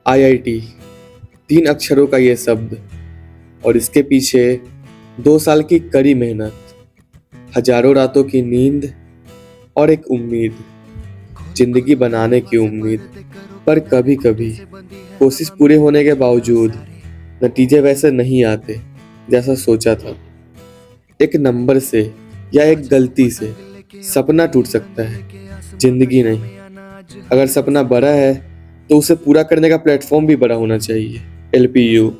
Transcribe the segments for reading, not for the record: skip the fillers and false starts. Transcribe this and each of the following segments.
IIT, 3 अक्षरों का ये शब्द और इसके पीछे 2 साल की कड़ी मेहनत, हजारों रातों की नींद और एक उम्मीद, जिंदगी बनाने की उम्मीद। पर कभी कभी कोशिश पूरे होने के बावजूद नतीजे वैसे नहीं आते जैसा सोचा था। एक नंबर से या एक गलती से सपना टूट सकता है, जिंदगी नहीं। अगर सपना बड़ा है तो उसे पूरा करने का प्लेटफॉर्म भी बड़ा होना चाहिए। एलपीयू,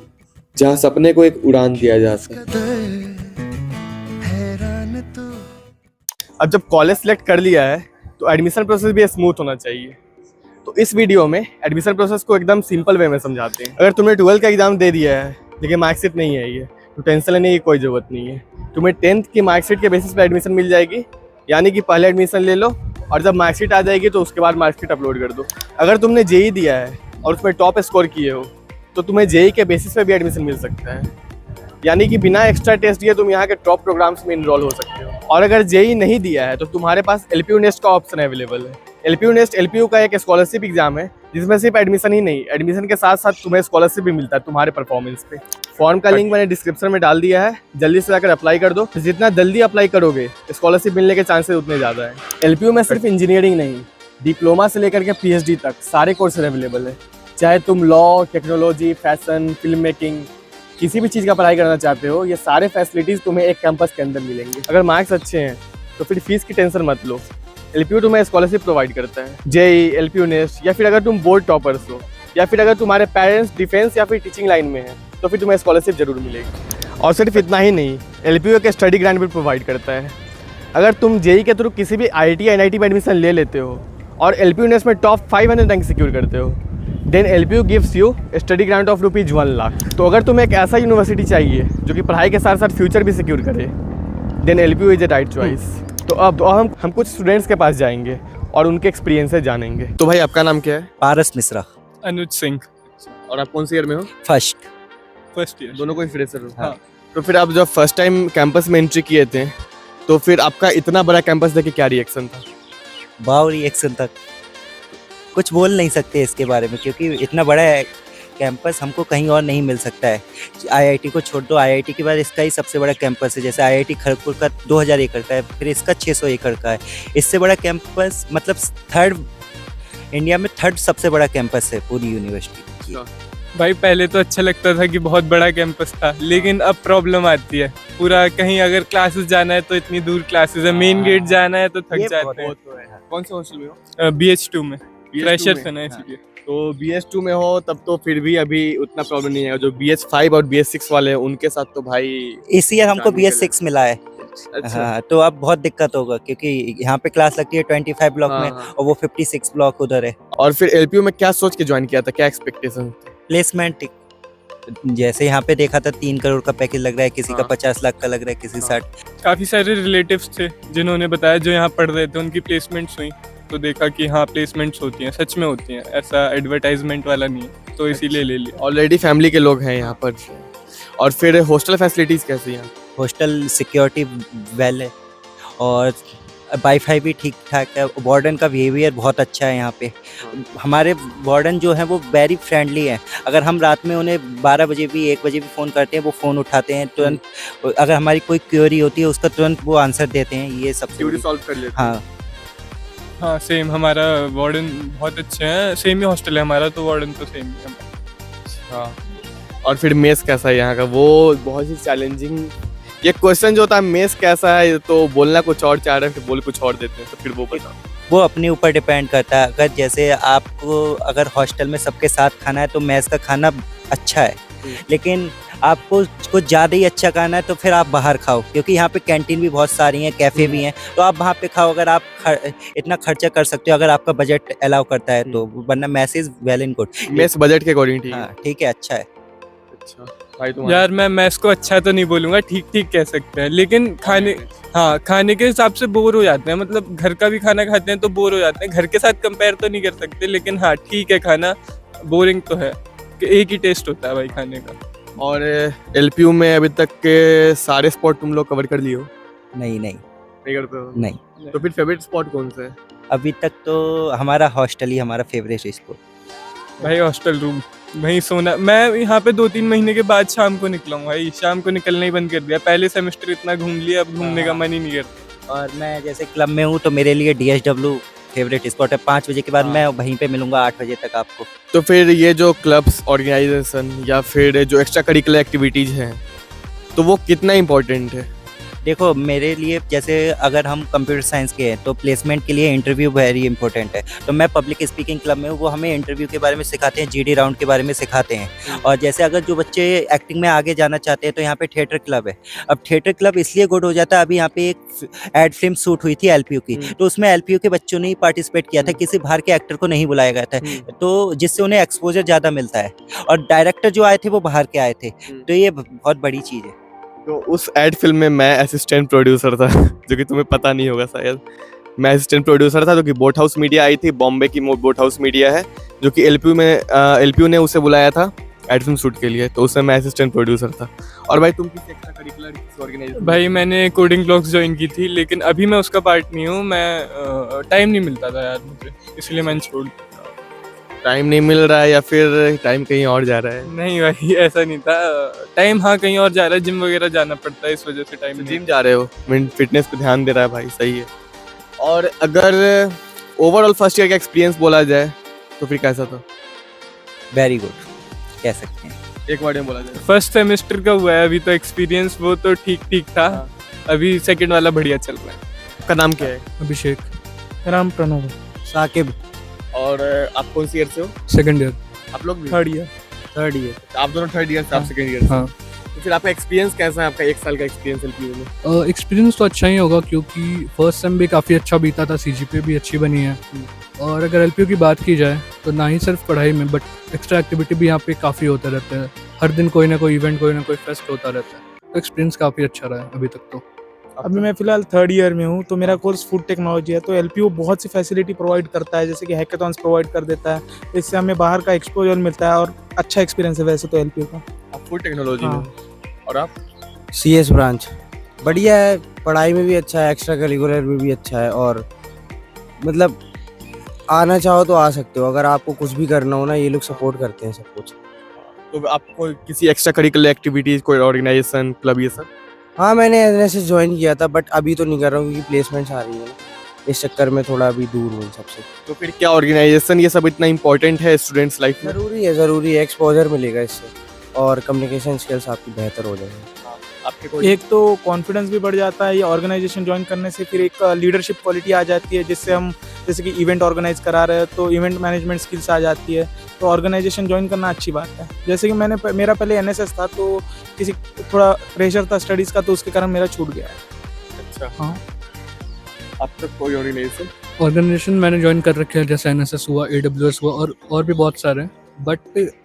जहाँ सपने को एक उड़ान दिया जा सके। अब जब कॉलेज सेलेक्ट कर लिया है तो एडमिशन प्रोसेस भी स्मूथ होना चाहिए। तो इस वीडियो में एडमिशन प्रोसेस को एकदम सिंपल वे में समझाते हैं। अगर तुमने 12th का एग्जाम दे दिया है लेकिन मार्कशीट नहीं है ये, तो टेंशन लेने की कोई ज़रूरत नहीं है। तुम्हें 10th की मार्कशीट के बेसिस पे एडमिशन मिल जाएगी, यानी कि पहले एडमिशन ले लो और जब मार्कशीट आ जाएगी तो उसके बाद मार्कशीट अपलोड कर दो। अगर तुमने जेई दिया है और उसमें टॉप स्कोर किए हो तो तुम्हें जेई के बेसिस पे भी एडमिशन मिल सकता है, यानी कि बिना एक्स्ट्रा टेस्ट दिए तुम यहाँ के टॉप प्रोग्राम्स में इनरोल हो सकते हो। और अगर जेई नहीं दिया है तो तुम्हारे पास एलपीयू नेस्ट का ऑप्शन अवेलेबल है। एलपीयू नेस्ट एलपीयू का एक स्कॉलरशिप एग्जाम है जिसमें सिर्फ एडमिशन ही नहीं, एडमिशन के साथ साथ तुम्हें स्कॉलरशिप भी मिलता है तुम्हारे परफॉर्मेंस पे। फॉर्म का लिंक मैंने डिस्क्रिप्शन में डाल दिया है, जल्दी से जाकर अप्लाई कर दो। जितना जल्दी अप्लाई करोगे स्कॉलरशिप मिलने के चांसेस उतने ज़्यादा है। एलपीयू में सिर्फ इंजीनियरिंग नहीं, डिप्लोमा से लेकर के पीएचडी तक सारे कोर्सेज अवेलेबल है। चाहे तुम law, technology, fashion, film making, किसी भी चीज़ का पढ़ाई करना चाहते हो, ये सारे फैसिलिटीज़ तुम्हें एक कैंपस के अंदर मिलेंगे। अगर मार्क्स अच्छे हैं तो फिर फीस की टेंशन मत लो, एलपीयू तुम्हें स्कॉलरशिप प्रोवाइड करता है। जेई, एलपीयू नेस्ट, या फिर अगर तुम बोर्ड टॉपर्स हो, या फिर अगर तुम्हारे पेरेंट्स डिफेंस या फिर टीचिंग लाइन में हैं, तो फिर तुम्हें स्कॉलरशिप जरूर मिलेगी। और सिर्फ इतना ही नहीं, एलपीयू एक स्टडी ग्रांट भी प्रोवाइड करता है। अगर तुम जेई के थ्रू किसी भी आईआईटी या एनआईटी में एडमिशन ले लेते हो और एलपीयू नेस्ट में टॉप 500 रैंक सिक्योर करते हो, then LPU gives you study grant of ₹1,00,000। तो अगर तुम्हें एक ऐसा यूनिवर्सिटी चाहिए जो कि पढ़ाई के साथ साथ फ्यूचर भी सिक्योर करे, then LPU is a right choice. तो अब हम कुछ स्टूडेंट्स के पास जाएंगे और उनके एक्सपीरियंस से जानेंगे। तो भाई आपका नाम क्या है? पारस मिश्रा। अनुज सिंह। और आप कौन से ईयर में हो? First year. दोनों कोई फ्रेशर हो? हाँ। तो फिर आप जब फर्स्ट टाइम कैंपस में एंट्री किए थे तो फिर आपका इतना बड़ा कैंपस देख के क्या रिएक्शन था? वाव रिएक्शन तक कुछ बोल नहीं सकते इसके बारे में, क्योंकि इतना बड़ा कैंपस हमको कहीं और नहीं मिल सकता है। आईआईटी को छोड़ दो, आईआईटी के बाद इसका ही सबसे बड़ा कैंपस है। जैसे आईआईटी खड़गपुर का 2000 एकड़ का है, फिर इसका 600 एकड़ का है। इससे बड़ा कैंपस मतलब इंडिया में थर्ड सबसे बड़ा कैंपस है पूरी यूनिवर्सिटी की। भाई पहले तो अच्छा लगता था कि बहुत बड़ा कैंपस था, लेकिन अब प्रॉब्लम आती है। पूरा कहीं अगर क्लासेस जाना है तो इतनी दूर क्लासेस है, मेन गेट जाना है तो थक जाते हैं। कौन से हॉस्टल में हो? BH2 में फ्रेशर्स है ना, हाँ। इसलिए। तो BH2 में हो तब तो फिर भी अभी उतना प्रॉब्लम नहीं है। जो BH5 और BH6 वाले हैं उनके साथ तो भाई इस ईयर हमको BS6 मिला है। अच्छा। हाँ, तो अब बहुत दिक्कत होगा क्योंकि यहाँ पे क्लास लगती है 25 ब्लॉक में और वो 56 ब्लॉक उधर है। और फिर एलपीयू में क्या सोच के ज्वाइन किया था, क्या एक्सपेक्टेशन? प्लेसमेंट जैसे यहाँ पे देखा था 3 करोड़ का पैकेज लग रहा है, किसी का 50 लाख का लग रहा है, किसी 60। काफी सारे रिलेटिव्स थे जिन्होंने बताया, जो यहाँ पढ़ रहे थे, उनकी प्लेसमेंट्स हुई तो देखा कि हाँ प्लेसमेंट्स होती हैं, सच में होती हैं, ऐसा एडवर्टाइजमेंट वाला नहीं है, तो इसीलिए ले लिया। ऑलरेडी फैमिली के लोग हैं यहाँ पर। और फिर हॉस्टल फैसिलिटीज कैसी हैं? हॉस्टल सिक्योरिटी वेल है और वाईफाई भी ठीक ठाक है। वार्डन का बिहेवियर बहुत अच्छा है यहाँ पे। हमारे वार्डन जो है वो वेरी फ्रेंडली है। अगर हम रात में उन्हें 12 बजे भी 1 बजे भी फ़ोन करते हैं, वो फ़ोन उठाते हैं तुरंत। अगर हमारी कोई क्वेरी होती है उसका तुरंत वो आंसर देते हैं। ये सब सॉल्व कर लेते हैं। हाँ सेम, हमारा वार्डन बहुत अच्छे हैं। सेम ही हॉस्टल है हमारा, तो वार्डन तो सेम ही है। हाँ। और फिर मेस कैसा है यहाँ का? वो बहुत ही चैलेंजिंग ये क्वेश्चन जो होता है, मेस कैसा है, तो बोलना कुछ और चाह रहे हैं, फिर बोल कुछ और देते हैं, तो फिर वो बताओ। वो अपने ऊपर डिपेंड करता है। अगर जैसे आपको अगर हॉस्टल में सबके साथ खाना है तो मेस का खाना अच्छा है, लेकिन आपको कुछ ज़्यादा ही अच्छा खाना है तो फिर आप बाहर खाओ, क्योंकि यहाँ पे कैंटीन भी बहुत सारी हैं, कैफ़े भी हैं, तो आप वहाँ पे खाओ अगर आप इतना खर्चा कर सकते हो, अगर आपका बजट अलाउ करता है तो। वरना mess is well and good. Mess budget के अकॉर्डिंग ठीक है। हाँ ठीक है, अच्छा है। अच्छा भाई, यार मैं मेस को अच्छा तो नहीं बोलूँगा, ठीक ठीक कह सकते हैं, लेकिन खाने के हिसाब से बोर हो जाते हैं। मतलब घर का भी खाना खाते हैं तो बोर हो जाते हैं। घर के साथ कंपेयर तो नहीं कर सकते, लेकिन हाँ ठीक है, खाना बोरिंग तो है, एक ही टेस्ट होता है भाई खाने का। और एलपीयू में अभी तक के सारे स्पॉट तुम लोग कवर कर लिए हो? नहीं करते हो? नहीं, तो फिर फेवरेट स्पॉट कौन सा है? अभी तक तो हमारा हॉस्टल ही हमारा फेवरेट स्पॉट। भाई हॉस्टल रूम, वहीं सोना। मैं यहाँ पे 2-3 महीने के बाद शाम को निकला हूँ भाई, शाम को निकलना ही बंद कर दिया। पहले सेमेस्टर इतना घूम लिया, अब घूमने का मन ही नहीं करता। और मैं जैसे क्लब में हूँ तो मेरे लिए DSW फेवरेट स्पॉट है। 5 बजे के बाद मैं वहीं पे मिलूंगा 8 बजे तक आपको। तो फिर ये जो क्लब्स ऑर्गेनाइजेशन या फिर जो एक्स्ट्रा करिकुलर एक्टिविटीज़ हैं तो वो कितना इम्पोर्टेंट है? देखो मेरे लिए जैसे अगर हम कंप्यूटर साइंस के हैं तो प्लेसमेंट के लिए इंटरव्यू वेरी इंपॉर्टेंट है। तो मैं पब्लिक स्पीकिंग क्लब में हूँ, वो हमें इंटरव्यू के बारे में सिखाते हैं, GD राउंड के बारे में सिखाते हैं। और जैसे अगर जो बच्चे एक्टिंग में आगे जाना चाहते हैं तो यहाँ पे थिएटर क्लब है। अब थिएटर क्लब इसलिए गुड हो जाता है, अभी यहाँ पे एक एड फिल्म शूट हुई थी LPU की, तो उसमें LPU के बच्चों ने ही पार्टिसिपेट किया था, किसी बाहर के एक्टर को नहीं बुलाया गया था। तो जिससे उन्हें एक्सपोजर ज़्यादा मिलता है, और डायरेक्टर जो आए थे वो बाहर के आए थे, तो ये बहुत बड़ी चीज़ है। तो उस एड फिल्म में मैं असिस्टेंट प्रोड्यूसर था जो कि तुम्हें पता नहीं होगा शायद। मैं असिस्टेंट प्रोड्यूसर था, जो कि बोट हाउस मीडिया आई थी, बॉम्बे की बोट हाउस मीडिया है, जो कि LPU ने उसे बुलाया था एड फिल्म शूट के लिए, तो उसमें मैं असिस्टेंट प्रोड्यूसर था। और भाई तुम किस एक्स्ट्रा करिकुलर किस ऑर्गेनाइजेशन? भाई मैंने कोडिंग ब्लॉग्स ज्वाइन की थी, लेकिन अभी मैं उसका पार्ट नहीं हूँ। मैं टाइम नहीं मिलता था यार मुझे, इसलिए मैंने छोड़ दिया। टाइम नहीं मिल रहा है या फिर टाइम कहीं और जा रहा है? नहीं भाई ऐसा नहीं था, टाइम हाँ कहीं और जा रहा है, जिम वगैरह जाना पड़ता है, इस वजह से टाइम नहीं। जिम जा रहे हो, मीन फिटनेस पे ध्यान दे रहा है भाई, सही है। और अगर ओवरऑल फर्स्ट ईयर का एक्सपीरियंस बोला जाए तो फिर कैसा था? वेरी गुड कह सकते हैं। एक वर्ड में बोला जाए? फर्स्ट सेमेस्टर का हुआ है अभी तो एक्सपीरियंस, वो तो ठीक ठीक था। अभी सेकंड वाला बढ़िया चल रहा है। आपका नाम क्या है? अभिषेक। मेरा नाम प्रणव है। साकिब और आप कौन सी ईयर से हो? Second year. आप लोग भी? Third year. Third year. आप दोनों थर्ड ईयर से, आप सेकंड ईयर से। हाँ। तो फिर आपका एक्सपीरियंस कैसा है? आपका एक साल का एक्सपीरियंस LPU में? एक्सपीरियंस तो अच्छा ही होगा, क्योंकि फर्स्ट सेम भी काफ़ी अच्छा बीता था, CGPA भी अच्छी बनी है। और अगर LPU की बात की जाए तो ना ही सिर्फ पढ़ाई में बट एक्स्ट्रा एक्टिविटी भी यहाँ पे काफ़ी होते रहते हैं। हर दिन कोई ना कोई इवेंट, कोई ना कोई फेस्ट होता रहता है। तो एक्सपीरियंस काफ़ी अच्छा रहा है अभी तक तो। अभी मैं फिलहाल थर्ड ईयर में हूँ, तो मेरा कोर्स फूड टेक्नोलॉजी है। तो LPU बहुत सी फैसिलिटी प्रोवाइड करता है, जैसे कि हैकेथॉन्स प्रोवाइड कर देता है, तो इससे हमें बाहर का एक्सपोजर मिलता है और अच्छा एक्सपीरियंस है वैसे तो LPU का। आप फूड टेक्नोलॉजी हाँ। में? और आप? CS ब्रांच बढ़िया है, पढ़ाई में भी अच्छा है, एक्स्ट्रा करिकुलर में भी अच्छा है। और मतलब आना चाहो तो आ सकते हो, अगर आपको कुछ भी करना हो ना, ये लोग सपोर्ट करते हैं सब कुछ। तो आपको किसी एक्स्ट्रा करिकुलर एक्टिविटीज, कोई ऑर्गेनाइजेशन, क्लब, ये सब? हाँ मैंने NSS ज्वाइन किया था, बट अभी तो नहीं कर रहा हूँ क्योंकि प्लेसमेंट्स आ रही है ना, इस चक्कर में थोड़ा अभी दूर हूँ इन सबसे। तो फिर क्या ऑर्गेनाइजेशन ये सब इतना इंपॉर्टेंट है स्टूडेंट्स लाइफ में? ज़रूरी है, एक्सपोजर मिलेगा इससे और कम्युनिकेशन स्किल्स आपकी बेहतर हो जाएंगी। आपके कोई? एक तो कॉन्फिडेंस भी बढ़ जाता है ये ऑर्गेनाइजेशन ज्वाइन करने से, फिर एक लीडरशिप क्वालिटी आ जाती है, जिससे हम जैसे कि इवेंट ऑर्गेनाइज करा रहे हैं तो इवेंट मैनेजमेंट स्किल्स आ जाती है। तो ऑर्गेनाइजेशन ज्वाइन करना अच्छी बात है। जैसे कि मेरा पहले NSS था, तो किसी थोड़ा प्रेशर था स्टडीज़ का, तो उसके कारण मेरा छूट गया है। अच्छा, हाँ। अब तक कोई ऑर्गेनाइजेशन? ऑर्गेनाइजेशन मैंने ज्वाइन कर रखे हैं, जैसे NSS हुआ, AWS हुआ, और भी बहुत सारे हैं। बट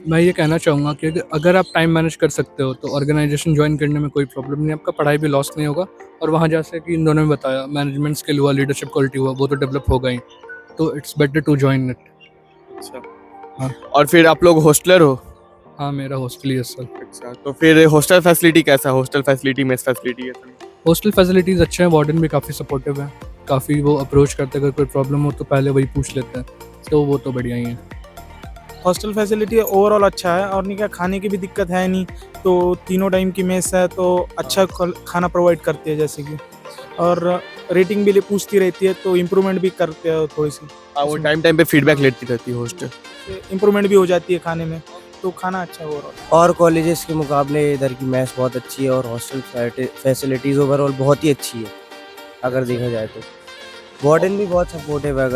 मैं ये कहना चाहूँगा कि अगर आप टाइम मैनेज कर सकते हो तो ऑर्गेनाइजेशन ज्वाइन करने में कोई प्रॉब्लम नहीं, आपका पढ़ाई भी लॉस नहीं होगा। और वहाँ जैसे कि इन दोनों ने बताया, मैनेजमेंट स्किल हुआ, लीडरशिप क्वालिटी हुआ, वो तो डेवलप हो गई, तो it's better to join it. अच्छा। हाँ। और फिर आप लोग हॉस्टलर हो? हाँ मेरा हॉस्टल ही है सर। अच्छा, तो फिर हॉस्टल फैसिलिटी कैसा? हॉस्टल फैसिलिटी, मेस फैसिलिटी कैसा? हॉस्टल फैसिलिटीज़ अच्छे हैं, वार्डन भी काफ़ी सपोर्टिव है, काफ़ी वो अप्रोच करते हैं, अगर कोई प्रॉब्लम हो तो पहले वही पूछ लेते हैं, तो वो तो बढ़िया ही है। हॉस्टल फैसिलिटी ओवरऑल अच्छा है, और नहीं क्या, खाने की भी दिक्कत है नहीं, तो तीनों टाइम की मेस है, तो अच्छा खाना प्रोवाइड करती है जैसे कि, और रेटिंग भी पूछती रहती है, तो इम्प्रूवमेंट भी करते हैं थोड़ी सी। हाँ, वो टाइम पे फीडबैक लेती रहती है हॉस्टल। इम्प्रूवमेंट भी हो जाती है खाने में, तो खाना अच्छा है ओवरऑल। और कॉलेजेस के मुकाबले इधर की मैथ्स बहुत अच्छी है, और हॉस्टल फैसिलिटीज़ ओवरऑल बहुत ही अच्छी है अगर देखा जाए तो। वार्डन भी बहुत सपोर्टिव है।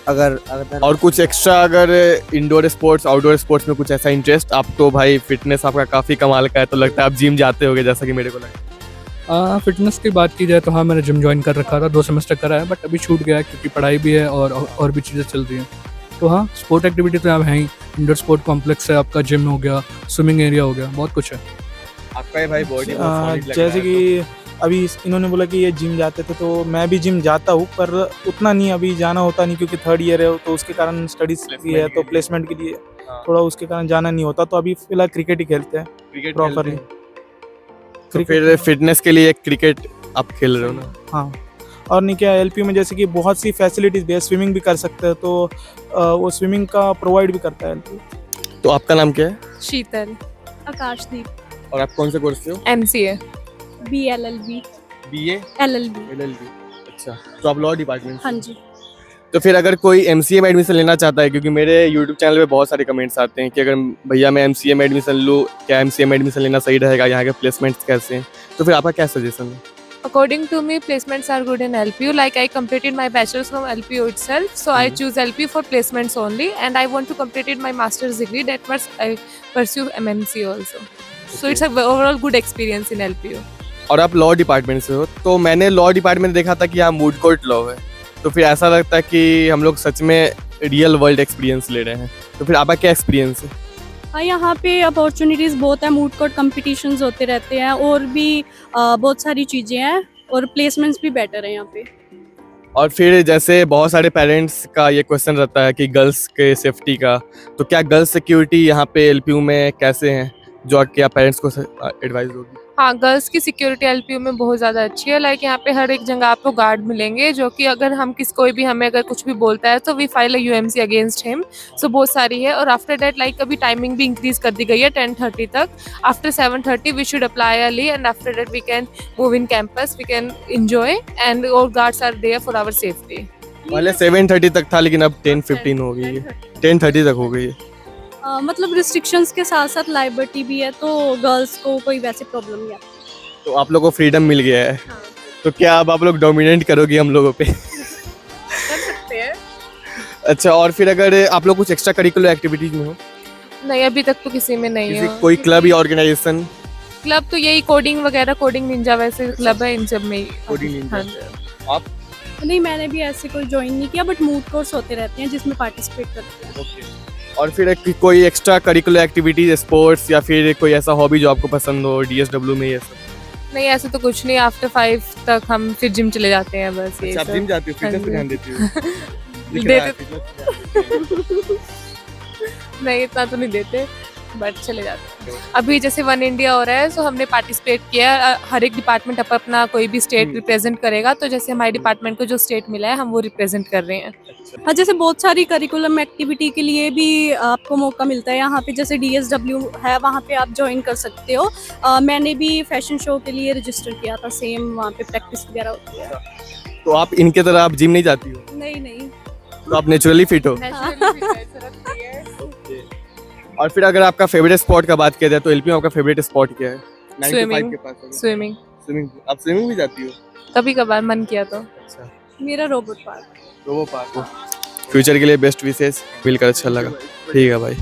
अगर और कुछ एक्स्ट्रा, अगर इंडोर स्पोर्ट्स, आउटडोर स्पोर्ट्स में कुछ ऐसा इंटरेस्ट? आप तो भाई फिटनेस आपका काफ़ी कमाल का है, तो लगता है आप जिम जाते होगे जैसा कि मेरे को लगा। फिटनेस की बात की जाए तो हाँ, मैंने जिम ज्वाइन कर रखा था, 2 सेमेस्टर करा है, बट अभी छूट गया है क्योंकि पढ़ाई भी है और भी चीज़ें चल रही हैं। तो हाँ, स्पोर्ट एक्टिविटी तो यहाँ है ही, इंडोर स्पोर्ट कॉम्प्लेक्स है, आपका जिम हो गया, स्विमिंग एरिया हो गया, बहुत कुछ है। आपका ये भाई बॉडी जैसे कि अभी इन्होंने बोला कि ये जिम जाते थे, तो मैं भी जिम जाता हूँ, पर उतना नहीं अभी जाना होता नहीं, क्योंकि थर्ड ईयर है, तो उसके कारण स्टडीज भी है, तो प्लेसमेंट के लिए थोड़ा उसके कारण जाना नहीं होता। तो अभी फिलहाल क्रिकेट ही खेलते हैं प्रॉपरली। तो फिर फिटनेस के लिए क्रिकेट आप खेल रहे हो ना? हाँ, और नहीं क्या एलपी में जैसे कि बहुत सी फैसिलिटीज़ भी है, स्विमिंग भी कर सकते हैं, तो वो स्विमिंग का प्रोवाइड भी करता है एलपी। तो आपका नाम क्या है शीतल आकाशदीप और आप कौन से कोर्स से हो? MCA BLLB BA LLB। LLB। अच्छा, तो आप लॉ डिपार्टमेंट हाँ जी। तो फिर अगर कोई MCA में एडमिशन लेना चाहता है, क्योंकि मेरे यूट्यूब चैनल पे बहुत सारे कमेंट्स आते हैं कि अगर भैया मैं MCA में एडमिशन लूँ, क्या MCA में एडमिशन लेना सही रहेगा, यहाँ के प्लेसमेंट्स कैसे हैं, तो फिर आपका क्या सजेशन है? According to me, placements are good in LPU. Like I completed my bachelor's from LPU itself, so I choose LPU for placements only, and I want to complete my master's degree. That was I pursue MMC also. So it's a overall good experience in LPU. और आप law department से हो, तो मैंने law department देखा था कि यहाँ मूड कोर्ट लॉ है, तो फिर ऐसा लगता है कि हम लोग सच में रियल वर्ल्ड एक्सपीरियंस ले रहे हैं, तो फिर आपका क्या एक्सपीरियंस है? हाँ, यहाँ पे अपॉर्चुनिटीज़ बहुत है, मूड कोर्ट कॉम्पिटिशन्स होते रहते हैं और भी बहुत सारी चीज़ें हैं और प्लेसमेंट्स भी बेटर है यहाँ पे। और फिर जैसे बहुत सारे पेरेंट्स का ये क्वेश्चन रहता है कि गर्ल्स के सेफ्टी का, तो क्या गर्ल्स सिक्योरिटी यहाँ पे LPU में कैसे हैं, जो क्या पेरेंट्स को एडवाइस होगी? हाँ, गर्ल्स की सिक्योरिटी LPU में बहुत ज़्यादा अच्छी है। लाइक यहाँ पे हर एक जगह आपको गार्ड मिलेंगे, जो कि अगर हम कोई भी हमें अगर कुछ भी बोलता है तो we file a UMC against him. So बहुत सारी है। और आफ्टर दैट लाइक अभी टाइमिंग भी इंक्रीज कर दी गई है 10:30 तक। After 7:30 we should apply early, and after that we can move in campus, we can enjoy, and और guards are there for our safety. पहले 7:30 तक था, लेकिन अब 10:15 हो गई है, 10:30 तक हो गई है। मतलब रिस्ट्रिक्शंस के साथ साथ लाइबर्टी भी है, तो गर्ल्स को कोई वैसे प्रॉब्लम नहीं आती। तो आप लोगों को फ्रीडम मिल गया है, हाँ। तो क्या अब आप लोग डोमिनेट करोगे हम लोगों पे? कर सकते हैं। अच्छा, और फिर अगर आप लोग कुछ एक्स्ट्रा करिकुलर एक्टिविटीज में हो, नहीं, अभी तक तो किसी में नहीं है। कोई क्लब या ऑर्गेनाइजेशन? क्लब तो यही कोडिंग वगैरह, कोडिंग निंजा वैसे क्लब है, इन सब में ही। Coding Ninja. हाँ जी। आप? नहीं, मैंने भी ऐसे कोई ज्वाइन नहीं किया, बट मूड कोर्स होते रहते हैं जिसमें पार्टिसिपेट करते हैं। और फिर कोई एक्स्ट्रा करिकुलर एक्टिविटीज, स्पोर्ट्स या फिर कोई ऐसा हॉबी जो आपको पसंद हो DSW में, ये सब? नहीं, ऐसे तो कुछ नहीं। आफ्टर 5 तक हम फिर जिम चले जाते हैं, बस ये अच्छा, आप सब। जिम जाती हो, फिटनेस पे ध्यान देती हो? दिख रहा है, fitness पे ध्यान देती हो। नहीं, इतना तो नहीं देते, बट चले जाते हैं। अभी जैसे वन इंडिया हो रहा है, सो हमने पार्टिसिपेट किया। हर एक डिपार्टमेंट अपना कोई भी स्टेट रिप्रेजेंट करेगा, तो जैसे हमारे डिपार्टमेंट को जो स्टेट मिला है, हम वो रिप्रेजेंट कर रहे हैं। हाँ, जैसे बहुत सारी करिकुलम एक्टिविटी के लिए भी आपको मौका मिलता है यहाँ पे। जैसे DSW है, वहाँ पे आप ज्वाइन कर सकते हो। मैंने भी फैशन शो के लिए रजिस्टर किया था, सेम वहाँ पे प्रैक्टिस वगैरह होती है। तो आप इनके तरह आप जिम नहीं जाती हो, नहीं नहीं। तो आप नेचुरली फिट हो? और फिर अगर आपका फेवरेट स्पॉट का बात किया जाए, तो LPU में आपका फेवरेट स्पॉट क्या है? 9 to 5 के पास। स्विमिंग स्विमिंग, आप स्विमिंग भी जाती हो? कभी कभार मन किया तो। अच्छा, मेरा रोबोट पार्क। तो वो पार्क हो। फ्यूचर के लिए बेस्ट विशेष, मिलकर अच्छा लगा। ठीक है भाई।